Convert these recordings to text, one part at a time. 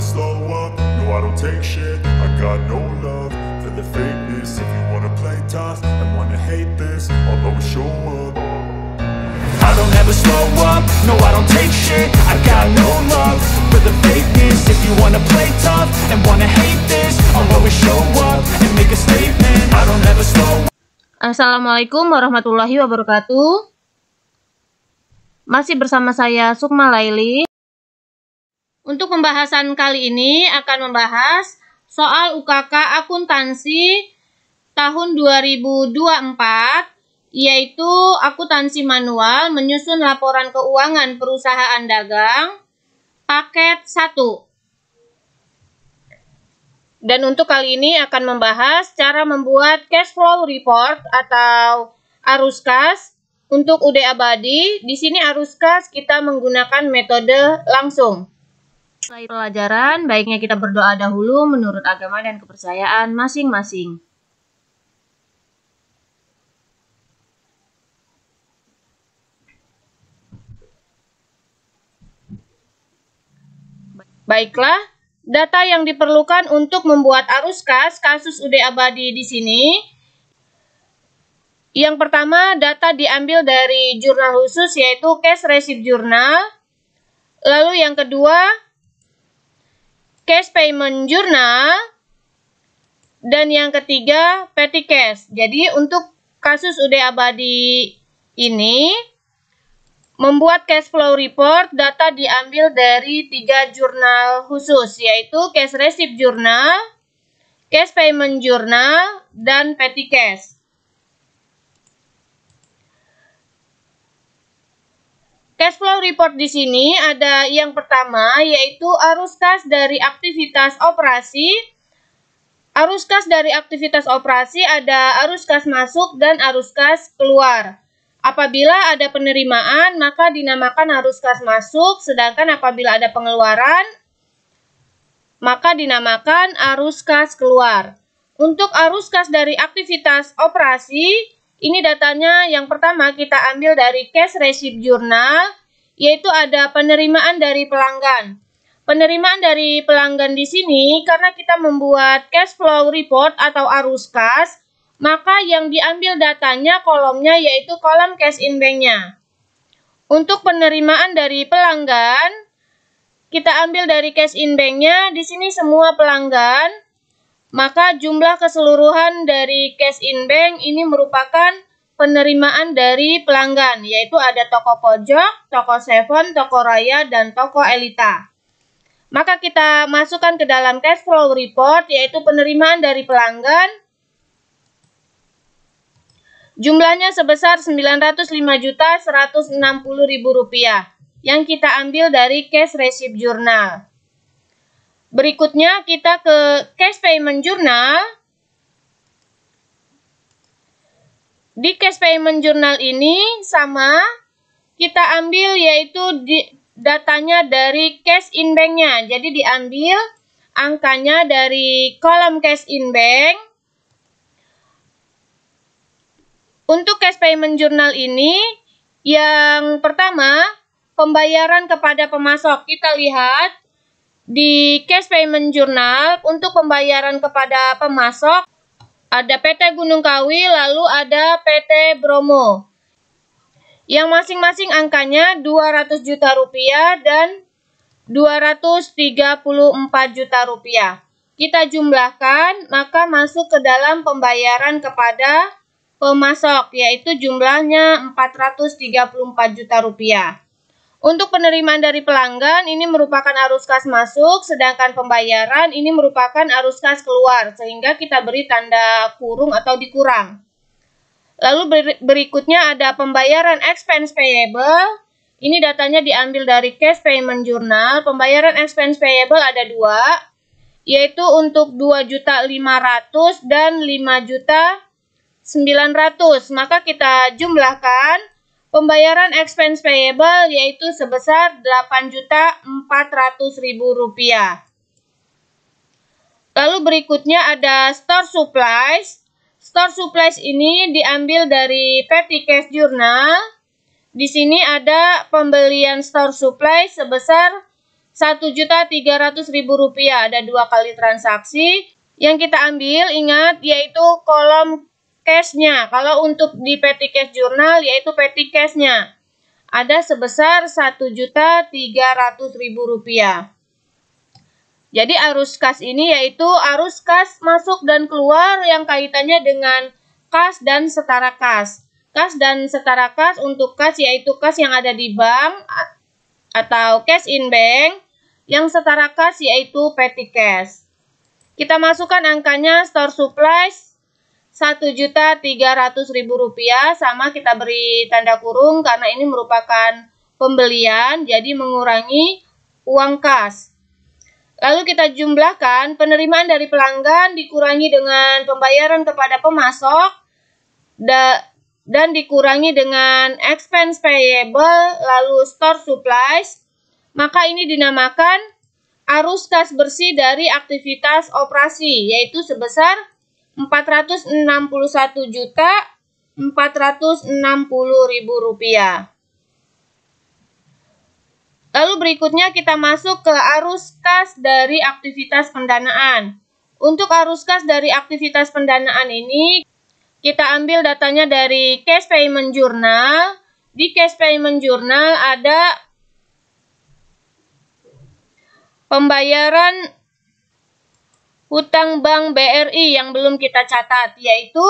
never slow up, no I don't take shit. I got no love for the fakeness. If you wanna play tough and wanna hate this, I'll always show up. I don't ever slow up, no I don't take shit. I got no love for the fakeness. If you wanna play tough and wanna hate this, I'll always show up and make a statement. I don't ever slow up. Assalamualaikum warahmatullahi wabarakatuh. Masih bersama saya Sukma Laili. Untuk pembahasan kali ini akan membahas soal UKK akuntansi tahun 2024, yaitu akuntansi manual menyusun laporan keuangan perusahaan dagang paket 1. Dan untuk kali ini akan membahas cara membuat cash flow report atau arus kas untuk UD Abadi. Di sini arus kas kita menggunakan metode langsung. Setelah pelajaran, baiknya kita berdoa dahulu menurut agama dan kepercayaan masing-masing. Baiklah, data yang diperlukan untuk membuat arus kas kasus UD Abadi di sini. Yang pertama, data diambil dari jurnal khusus yaitu cash receipt journal. Lalu yang kedua, cash payment journal, dan yang ketiga petty cash. Jadi untuk kasus UD Abadi ini membuat cash flow report, data diambil dari 3 jurnal khusus yaitu cash receipt journal, cash payment journal, dan petty cash. Cash flow report di sini ada yang pertama yaitu arus kas dari aktivitas operasi. Arus kas dari aktivitas operasi ada arus kas masuk dan arus kas keluar. Apabila ada penerimaan maka dinamakan arus kas masuk, sedangkan apabila ada pengeluaran maka dinamakan arus kas keluar. Untuk arus kas dari aktivitas operasi, ini datanya yang pertama kita ambil dari cash receipt journal, yaitu ada penerimaan dari pelanggan. Penerimaan dari pelanggan di sini karena kita membuat cash flow report atau arus kas, maka yang diambil datanya kolomnya yaitu kolom cash in bank-nya. Untuk penerimaan dari pelanggan, kita ambil dari cash in bank-nya, di sini semua pelanggan. Maka jumlah keseluruhan dari cash in bank ini merupakan penerimaan dari pelanggan, yaitu ada toko pojok, toko Seven, toko Raya, dan toko Elita. Maka kita masukkan ke dalam cash flow report, yaitu penerimaan dari pelanggan. Jumlahnya sebesar Rp905.160.000 yang kita ambil dari cash receipt journal. Berikutnya kita ke cash payment journal. Di cash payment journal ini sama, kita ambil yaitu datanya dari cash in bank-nya. Jadi diambil angkanya dari kolom cash in bank. Untuk cash payment journal ini, yang pertama, pembayaran kepada pemasok. Kita lihat di cash payment journal untuk pembayaran kepada pemasok ada PT Gunung Kawi, lalu ada PT Bromo. Yang masing-masing angkanya Rp200 juta dan Rp234 juta. Kita jumlahkan, maka masuk ke dalam pembayaran kepada pemasok, yaitu jumlahnya Rp434 juta. Untuk penerimaan dari pelanggan, ini merupakan arus kas masuk, sedangkan pembayaran ini merupakan arus kas keluar, sehingga kita beri tanda kurung atau dikurang. Lalu berikutnya ada pembayaran expense payable. Ini datanya diambil dari cash payment journal. Pembayaran expense payable ada 2, yaitu untuk Rp2.500.000 dan Rp5.900.000. Maka kita jumlahkan. Pembayaran expense payable yaitu sebesar Rp8.400.000. Lalu berikutnya ada store supplies. Store supplies ini diambil dari petty cash journal. Di sini ada pembelian store supply sebesar Rp1.300.000. Ada 2 kali transaksi. Yang kita ambil, ingat, yaitu kolom cash-nya. Kalau untuk di petty cash jurnal, yaitu petty cash-nya. Ada sebesar Rp1.300.000. Jadi arus kas ini yaitu arus kas masuk dan keluar yang kaitannya dengan kas dan setara kas. Kas dan setara kas untuk kas yaitu kas yang ada di bank atau cash in bank. Yang setara kas yaitu petty cash. Kita masukkan angkanya store supplies Rp1.300.000, sama kita beri tanda kurung karena ini merupakan pembelian, jadi mengurangi uang kas. Lalu kita jumlahkan penerimaan dari pelanggan dikurangi dengan pembayaran kepada pemasok dan dikurangi dengan expense payable lalu store supplies, maka ini dinamakan arus kas bersih dari aktivitas operasi, yaitu sebesar Rp461.460.000. Lalu berikutnya kita masuk ke arus kas dari aktivitas pendanaan. Untuk arus kas dari aktivitas pendanaan ini, kita ambil datanya dari cash payment journal. Di cash payment journal ada pembayaran hutang bank BRI yang belum kita catat, yaitu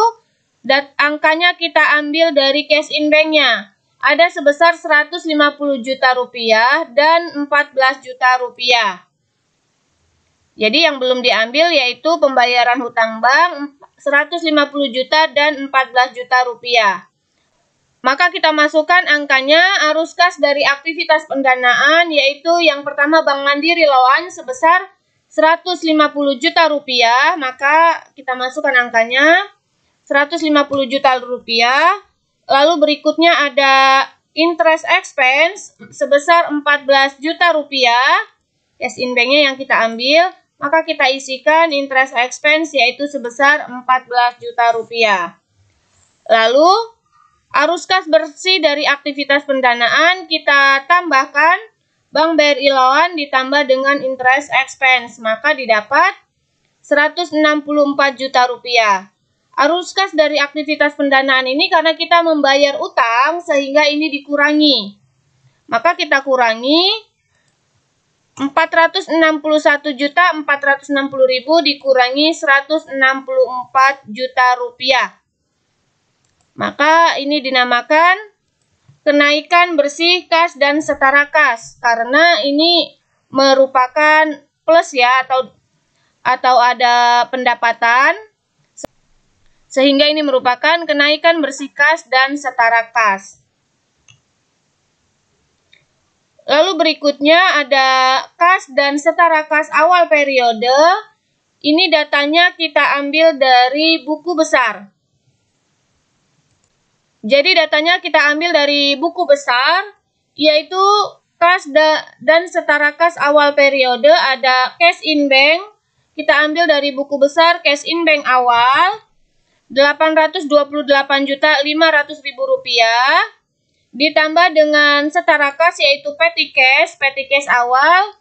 angkanya kita ambil dari cash in bank-nya. Ada sebesar Rp150 juta dan Rp14 juta. Jadi yang belum diambil yaitu pembayaran hutang bank Rp150 juta dan Rp14 juta. Maka kita masukkan angkanya arus kas dari aktivitas pendanaan, yaitu yang pertama Bank Mandiri Loan sebesar Rp150 juta, maka kita masukkan angkanya Rp150 juta. Lalu berikutnya ada interest expense sebesar Rp14 juta, cash in bank-nya yang kita ambil, maka kita isikan interest expense yaitu sebesar Rp14 juta. Lalu arus kas bersih dari aktivitas pendanaan kita tambahkan Bank BRI Loan ditambah dengan interest expense, maka didapat Rp164 juta. Arus kas dari aktivitas pendanaan ini karena kita membayar utang sehingga ini dikurangi. Maka kita kurangi Rp461.460.000 dikurangi Rp164 juta. Maka ini dinamakan kenaikan bersih kas dan setara kas karena ini merupakan plus ya atau ada pendapatan sehingga ini merupakan kenaikan bersih kas dan setara kas. Lalu berikutnya ada kas dan setara kas awal periode. Ini datanya kita ambil dari buku besar. Jadi datanya kita ambil dari buku besar, yaitu kas dan setara kas awal periode ada cash in bank. Kita ambil dari buku besar cash in bank awal Rp828.500.000 ditambah dengan setara kas yaitu petty cash awal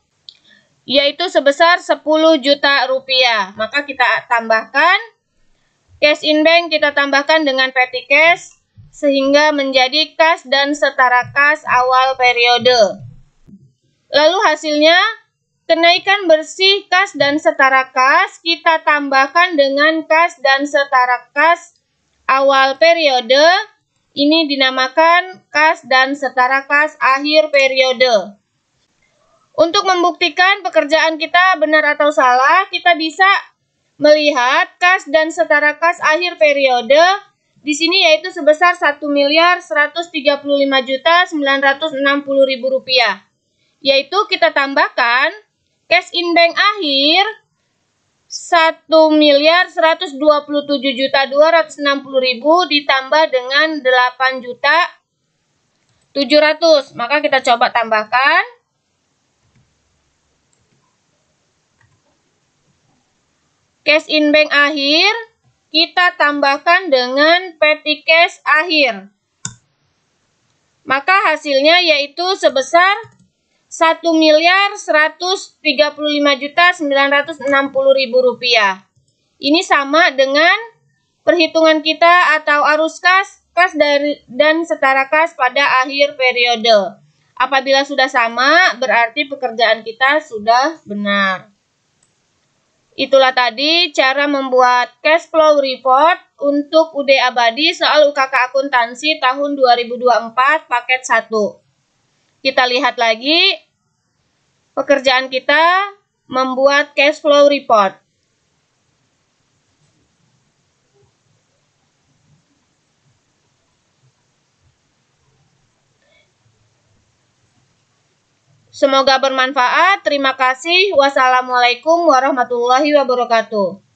yaitu sebesar Rp10 juta. Maka kita tambahkan cash in bank, kita tambahkan dengan petty cash sehingga menjadi kas dan setara kas awal periode. Lalu hasilnya kenaikan bersih kas dan setara kas kita tambahkan dengan kas dan setara kas awal periode. Ini dinamakan kas dan setara kas akhir periode. Untuk membuktikan pekerjaan kita benar atau salah, kita bisa melihat kas dan setara kas akhir periode di sini yaitu sebesar Rp1.135.960.000. Yaitu kita tambahkan cash in bank akhir Rp1.127.260.000 ditambah dengan Rp8.700.000. Maka kita coba tambahkan. Cash in bank akhir kita tambahkan dengan petty cash akhir. Maka hasilnya yaitu sebesar Rp1.135.960.000. Ini sama dengan perhitungan kita atau arus kas dan setara kas pada akhir periode. Apabila sudah sama, berarti pekerjaan kita sudah benar. Itulah tadi cara membuat cash flow report untuk UD Abadi soal UKK Akuntansi tahun 2024 paket 1. Kita lihat lagi pekerjaan kita membuat cash flow report. Semoga bermanfaat. Terima kasih. Wassalamualaikum warahmatullahi wabarakatuh.